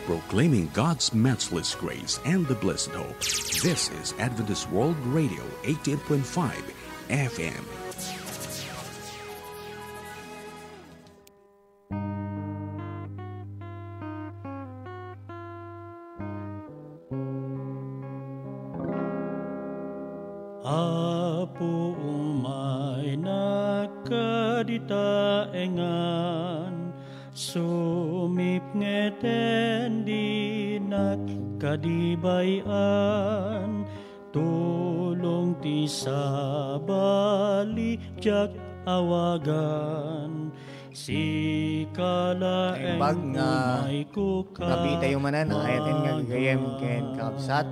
proclaiming God's matchless grace and the blessed hope. This is Adventist World Radio, 88.5 FM. Apo umay nakaditaengan, sumip ngeten di nakadibayan, tulong ti sabali jak awagan, si kalaeng umay kuka. Rabi tayo manan, ayatin nga gagayem ken kakabsat.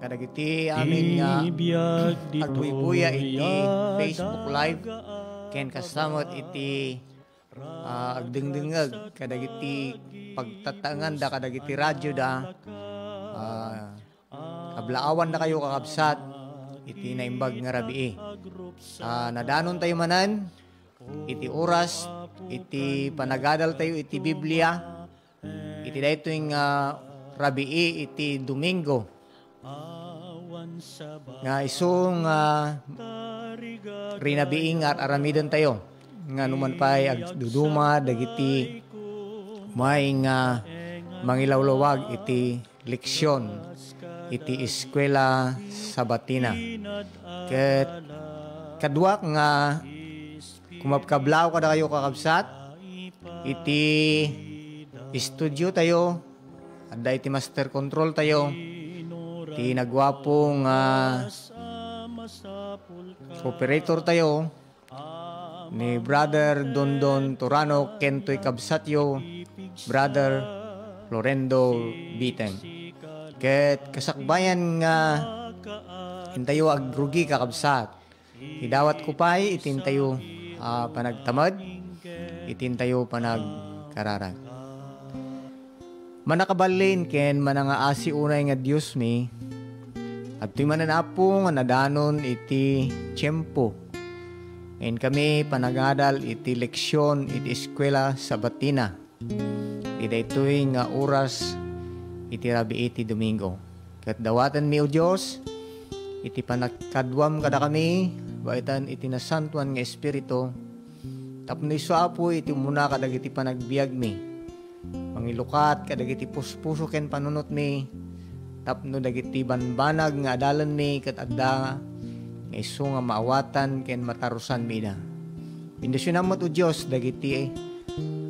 Kadagiti amin nga agbuy-buya iti Facebook Live ken kasamot iti agdengdengeg kadagiti pagtatangan da kadagiti radyo da kablaawan na kayo kakabsat iti naimbag nga rabii. Nadanon tayo manan iti oras iti panagadal tayo iti Biblia iti daytoy nga rabii iti Domingo nga isong rinabiing at aramidon tayo nga numan pa'y agduduma dagiti may nga mangilawlawag iti leksyon iti eskwela sabatina ket kadwa nga kumapkablaw kada kayo kakabsat iti studio tayo adda iti master control tayo iti nagwapong operator tayo ni Brother Dondon Torano Kentoy Kabsatyo, Brother Florendo Biteng. Ket kasakbayan nga intayo agrugi kakabsat. Idawat ko pa'y itintayo panagtamad, itintayo panagkararag. Manakabalin ken manangaasi unay nga Dios mi at tuy mananapo nga nadanon iti tiyempo. Ngayon kami panagadal iti leksyon iti eskwela sabatina. Iti ito'y nga oras iti rabi iti Domingo. Kat dawatan mi o Diyos iti panagkadwam kada kami baitan iti nasantuan nga Espiritu tapno iso apo iti muna kadag iti panagbiag mi. Mangilukat kadagiti puspuso ken panunot mi tapno dagiti banbanag nga adalan mi ket adda nga isu nga maawatan ken matarusan mi da. Bendisyonan mo o Dios dagiti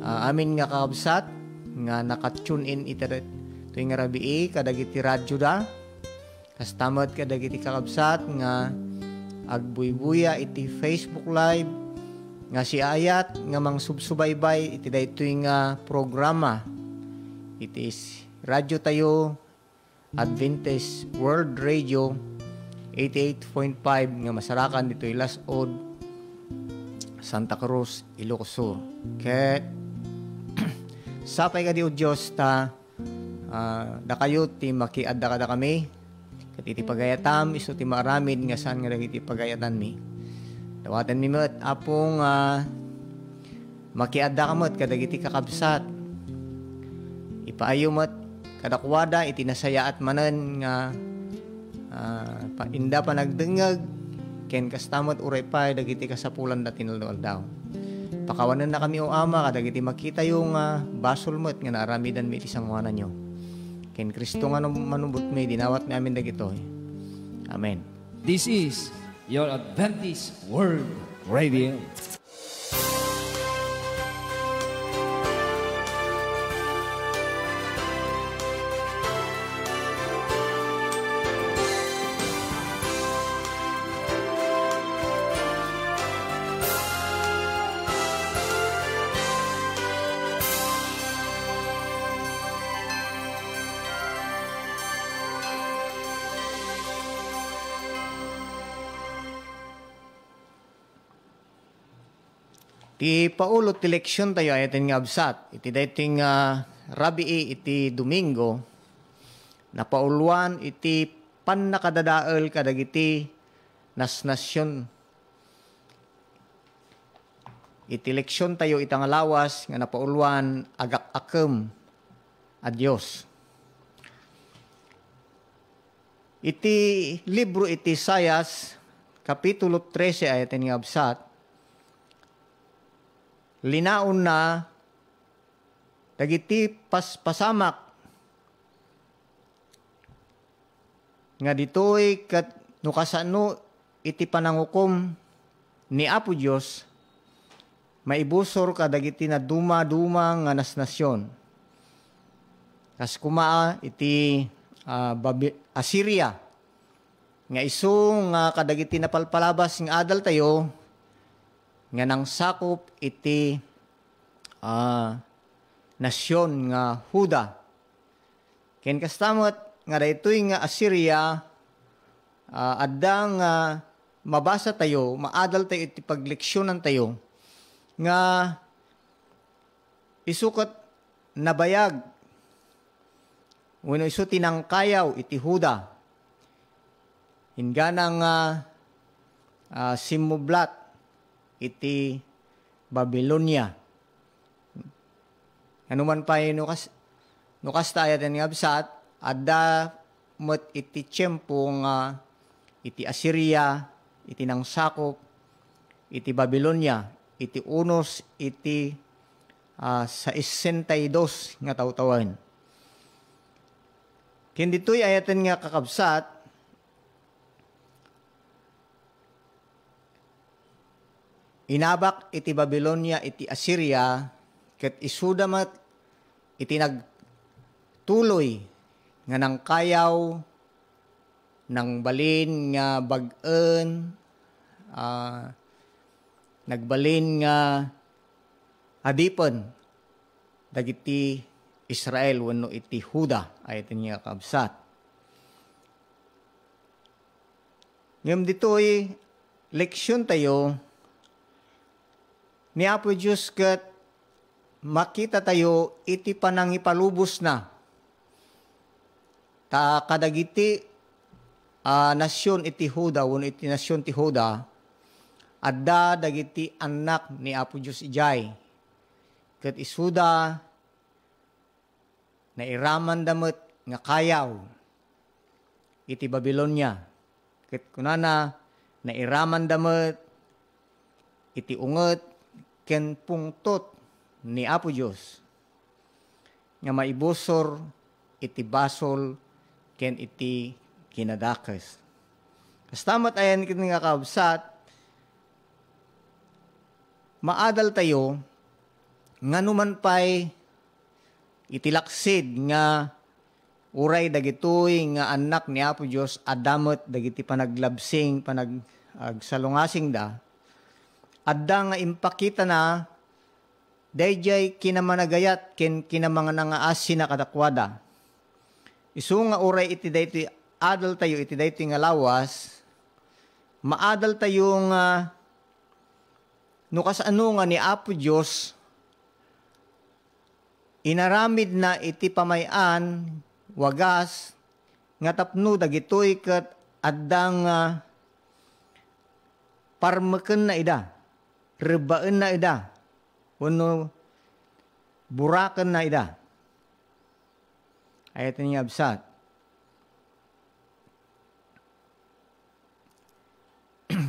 amin nga kakabsat nga nakatune in iti tuy nga rabii kadagiti radyo da kastamot kadagiti kakabsat nga agbuybuya iti Facebook Live nga si ayat nga mangsubsubaybay iti daytoy nga programa iti radyo tayo Adventist World Radio 88.5 nga masarakan ditoy Lasod Santa Cruz Ilocos Sur. Ket sapay ka di o Diyos ta da kayo ti makiadda kada kami ket iti pagayatam isu ti maaramid nga saan nga dagiti pagayatan mi. Dawatan mi met apong makiadda ka met kadagiti kakabsat. Ipaayo met kadakwada iti nasaya at manen nga inda pa nagdengeg ken kastamot uray pay dagiti kasapulan da tinulol daw. Pakawanan na kami o Ama kadagiti makita yung basol met nga naaramidan mi iti sangwanan nyo. Ken Kristo nga manubot mi dinawat mi amin dagitoy. Amen. This is your Adventist World Radio. Ti paulot ti leksyon tayo ayatin nga absat. Iti dating rabii iti Domingo na pauluan iti pannakadadael kadagiti nasnasyon. Iti leksyon tayo itang lawas nga napauluan agak-akem a Dios. Iti libro iti Isaias, Kapitulo 13, ayat nga absat, linaon na, dagiti pasamak, nga ditoy kat nukasano iti panangukom ni Apo Dios, maibusor ka dagiti na duma-duma nga nasnasyon. Kas kumaa iti Assyria, nga isu nga kadagiti napalpalabas nga adal tayo, nga nang sakop iti nasyon nga Huda. Ken kastamot nga daytoy nga Assyria, addang mabasa tayo, maadal tayo iti pagleksyonan tayo, nga isukat nabayag, wano isu tinangkayaw iti Huda, hinganang simublat iti Babylonia. Anuman pa yun, nukas tayo din nga absat, adda met iti tiyempo nga iti Assyria, iti nangsakop, iti Babylonia, iti unos, iti 62 nga tawtawan. Ken ditoy ayaten nga kakabsat, inabak iti Babylonia, iti Assyria, ket isudamat iti nagtuloy nga nang kayaw nang balin nga bag-en, nagbalin nga adipen dagiti Israel wenno iti Huda, ayat niya kabsat. Ngem ditoy leksyon tayo ni Apo Diyos ket makita tayo iti panangipalubos na ta kadagiti nasyon iti Huda wenno iti nasyon ti Huda, adda dagiti anak ni Apo Diyos ijay. Ket isuda na iraman damet nga kayaw iti Babylonia. Ket kunana na iraman damet iti unget ken pungtot ni Apo Diyos nga maibusor iti basol ken iti kinadakes. Kastamat ayan kin nga kabsat, maadal tayo nga numan pay itilaksid nga uray dagitoy nga anak ni Apo Dios adamot dagiti panaglabsing panagsalungasing da, adda nga impakita na dayjay kinamanagayat ken kinamanganangaasi na kadakwada. Isu nga uray iti daytoy adal tayo iti daytoy nga lawas, maadal tayo nga nukasano nga ni Apo Dios inaramid na iti pamayan wagas nga tapno dagitoy ket addang parmeken na ida, rebaen na ida, wenno buraken na ida. Ayat ni absat.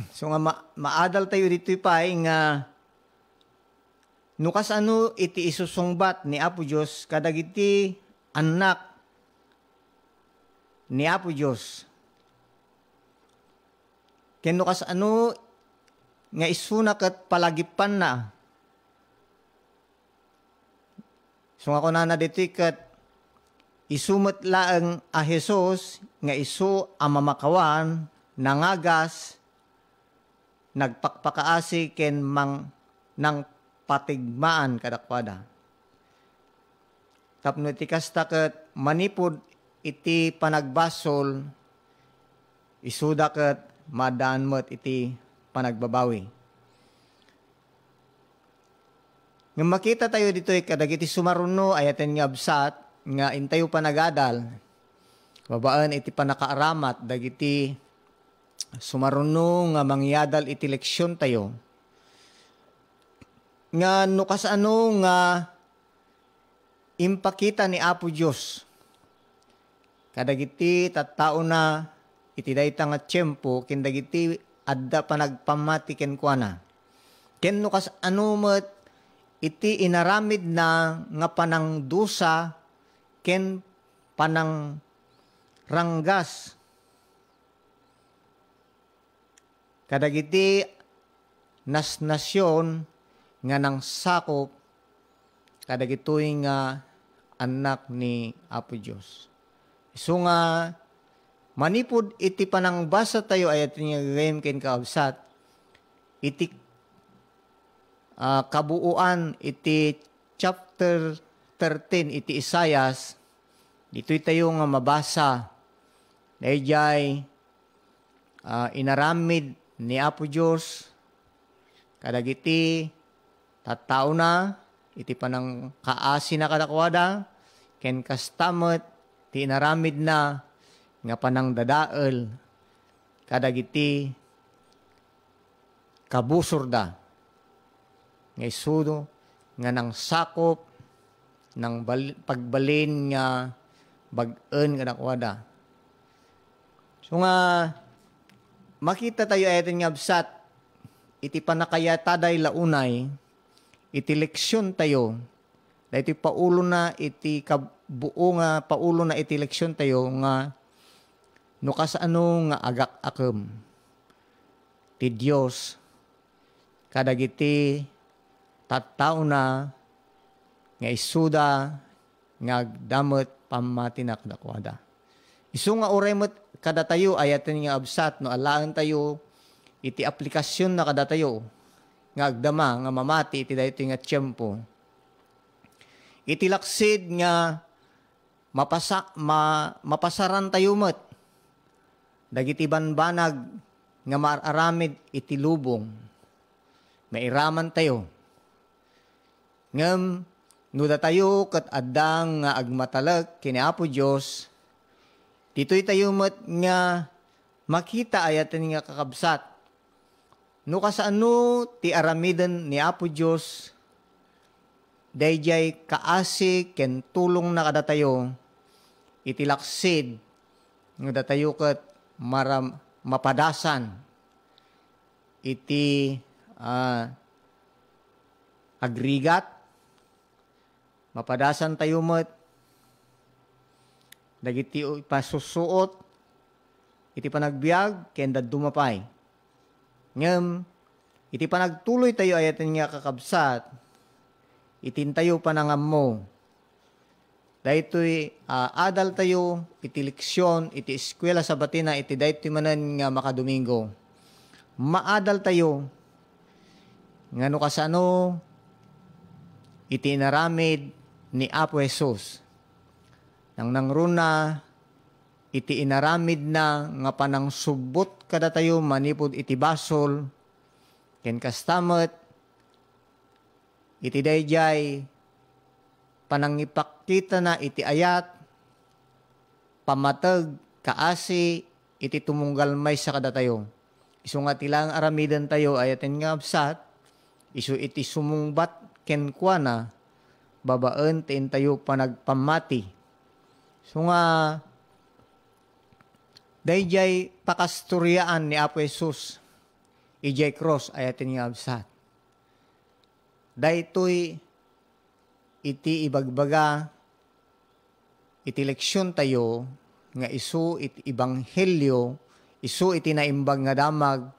So nga maadal tayo dito pay nga nukas ano iti isusungbat ni Apo Dios kadagiti anak ni Apo Dios. Ken nukas ano nga isuna ket palagipan na. So nga kunana dito ket isumet laeng a Jesus nga isu a mamakawan nangagas nagpakpakaasi ken nang patigmaan kadakwada. Tapno iti kasta ket manipod iti panagbasol, isuda ket madaan met iti panagbabawi. Nga makita tayo dito kadagiti sumaruno ayaten nga absat nga intayo panagadal, babaan iti panakaaramat dagiti sumaruno nga mangyadal iti leksyon tayo. Nga nukas ano nga impakita ni Apo Diyos. Kadagiti tattao na iti dayta nga tiyempo, kindagiti adda panagpamati ken kuana. Ken no kas ano met iti inaramid na nga panang dusa ken panang ranggas. Kadagiti nasyon nga nang sakop kadagitoy nga anak ni Apo Diyos. So nga manipod iti panang basa tayo ayat nga gagayem ken kaabsat iti kabuuan iti chapter 13 iti Isaias dito'y tayo nga mabasa dayjay inaramid ni Apo Diyos kadagiti tattao na iti panang kaasi na kadakwada ken kastamet ti inaramid na nga panang dadael kadagiti kabusorda nga isudo nga nang sakop ng pagbalin nga bag-en kadakwada. So nga makita tayo ayatin nga absat iti panakayataday launay iti leksyon tayo dahil paulo na iti kabuo nga paulo na iti leksyon tayo nga no kasano nga agak-akem ti Dios kadagiti tattao na nga isuda nga agdamot pamati na kadakwada. Isu nga oremet kada tayo ayaten nga absat no alaan tayo iti aplikasyon na kada tayo nga agdama nga mamati iti daytoy nga tiyempo. Iti laksid nga mapasaran tayo met dagiti banbanag nga maaramid iti lubong. Mairaman tayo. Ngem no da tayo ket addang nga agmatalag kini Apo Dios ditoy tayo met nga makita ayaten nga kakabsat no kasano ti aramiden ni Apo Dios dayjay kaasi ken tulong na kada tayo iti laksid nga datayo ket mapadasan iti agrigat mapadasan tayo met dagiti pasusuot iti panagbiag ken dumapay ngem iti panagtuloy tayo ayaten nga kakabsat itin tayo panangammo daytoy adal tayo iti leksyon iti eskwela sa batina iti daytoy manen nga makadomingo maadal tayo ngano kasano iti inaramid ni Apo Jesus nang nangruna iti inaramid na nga panang subot kada tayo manipod iti basol ken kastamet iti dayjay panangipakita na iti ayat pamateg kaasi iti tumunggalmay sa kada tayo. Isu nga tilang aramiden tayo ayaten nga absat isu iti sumungbat ken kuana babaen tiin tayo panagpamati. So nga dayjay pakastoryaan ni Apo Jesus ijay cross ayaten nga absat. Daytoy iti ibagbaga iti leksyon tayo nga isu iti ebanghelyo isu iti naimbag nga damag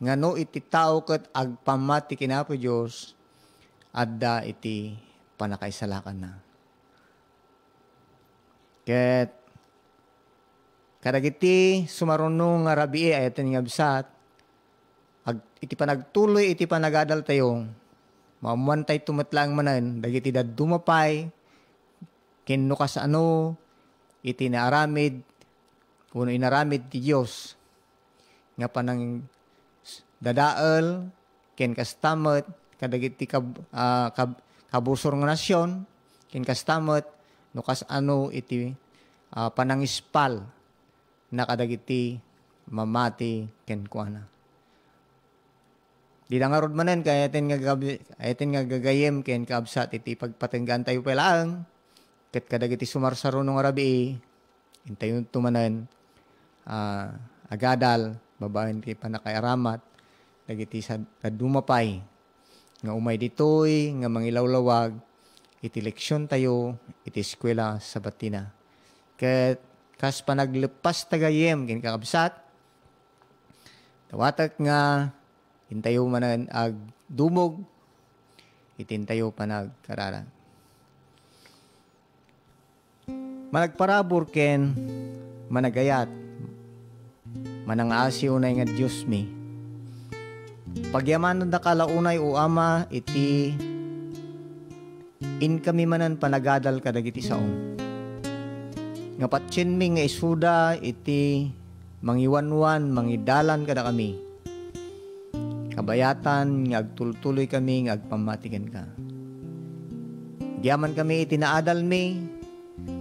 ngano iti tao ket agpamati ken Apo Dios adda iti panakaisalakan na. Ket kadagiti sumaruno nga rabii ayaten nga absat iti panagtuloy iti panagadal tayo maamuan tayo tumetlang manen dagiti dumapay ken no kasano iti naaramid kuno inaramid ti Dios nga panang dadael ken kastamet kadagiti kabusor nga nasyon ken kastamet no kasano iti panangispal na kadagiti mamati ken kuana. Di na nga rod manen kaya atin nga gagayem ken kaabsat iti pagpatenggan tayo palaang ket kadagiti sumarsaro nung arabi, intayon tumanan, agadal, babaen ti panakairamat, dagiti sa kadumapay, nga umay ditoy, nga mangilawlawag, iti leksyon tayo, iti eskwela sa batina. Ket kas panaglepas tagayem, kin kakabsat, tawatak nga, intayo manan ag dumog, itintayo panagkarara. Managparabor ken managayat, manangasi unay nga Diyos mi. Pagyaman na kalaunay o ama, iti in kami manan panagadal kadagiti saong. Nga patsin mi nga isuda, iti mangiwanwan, mangidalan kada kami. Kabayatan, nga agtultuloy kami, nga agpamatigan ka. Giyaman kami itinaadal mi,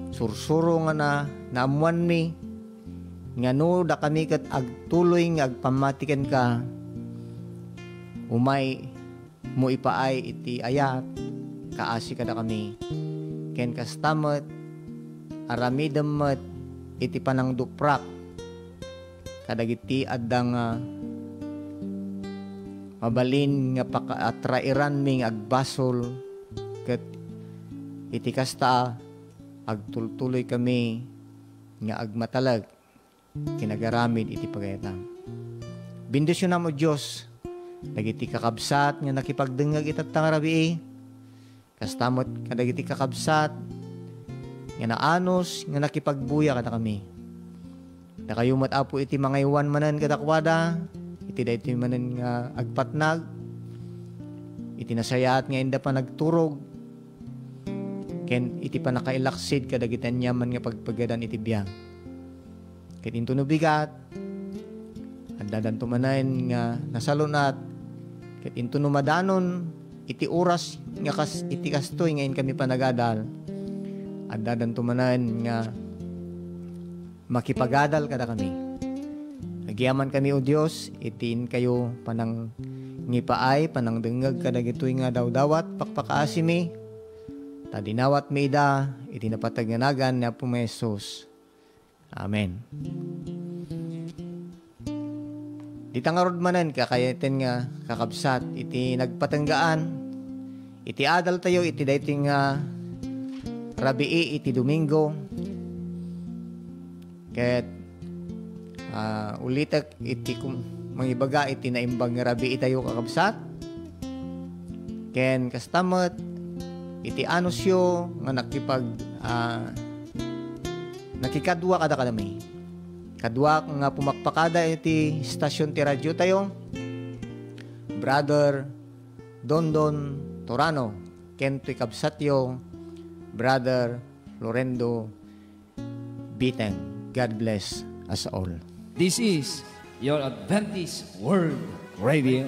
sursuro nga na naamuan mi, nga no da kami kat agtuloy nga agpamatigan ka, umay mo ipaay iti ayat, kaasi kada kami. Ken kastamet, aramidamet, iti panang duprak, kadagiti addang mabalin nga paka-atrairan ming agbasol, ket iti kasta agtultuloy kami nga agmatalag kinagaramid iti pagayatang. Bendisyon mo Diyos, dagiti kakabsat nga nakipagdengag itat tangarabi, kastamot kadagiti kakabsat nga naanos nga nakipagbuya kada kami. Na kayo matapo iti mga iwan manan kadakwada, iti daytoy manan nga agpatnag, iti nasayaat nga inda pa nagturog, ken iti pa nakailaksid kadagitan yaman nga pagpagadan iti biyang. Ket into no bigat, addadan tumanan nga nasalunat, ket into no madanon, iti oras nga iti kastoy ngayon kami panagadal, addadan tumanan nga makipagadal kada kami. Nagyaman kami o Diyos, itiin kayo panang ngipaay, panang dengag kadagitoy nga daw-dawat, pakpakaasimi, tadinawat meida, itinapataganagan na pumesos. Amen. Di tangarod manan, kakayatin nga kakabsat, iti nagpatanggaan, iti adal tayo, iti dayting rabii, iti Domingo, ket ulitak iti mangibaga iti naimbang nga rabii tayo kakabsat, ken kastamet, iti anusyo nga nakipag nakikadwa kada kadami. Kadwa nga pumakpakada iti stasyon ti radyo tayo, Brother Dondon Torano, ken ti kabsatyo, Brother Lorendo Biteng. God bless us all. This is your Adventist World Radio.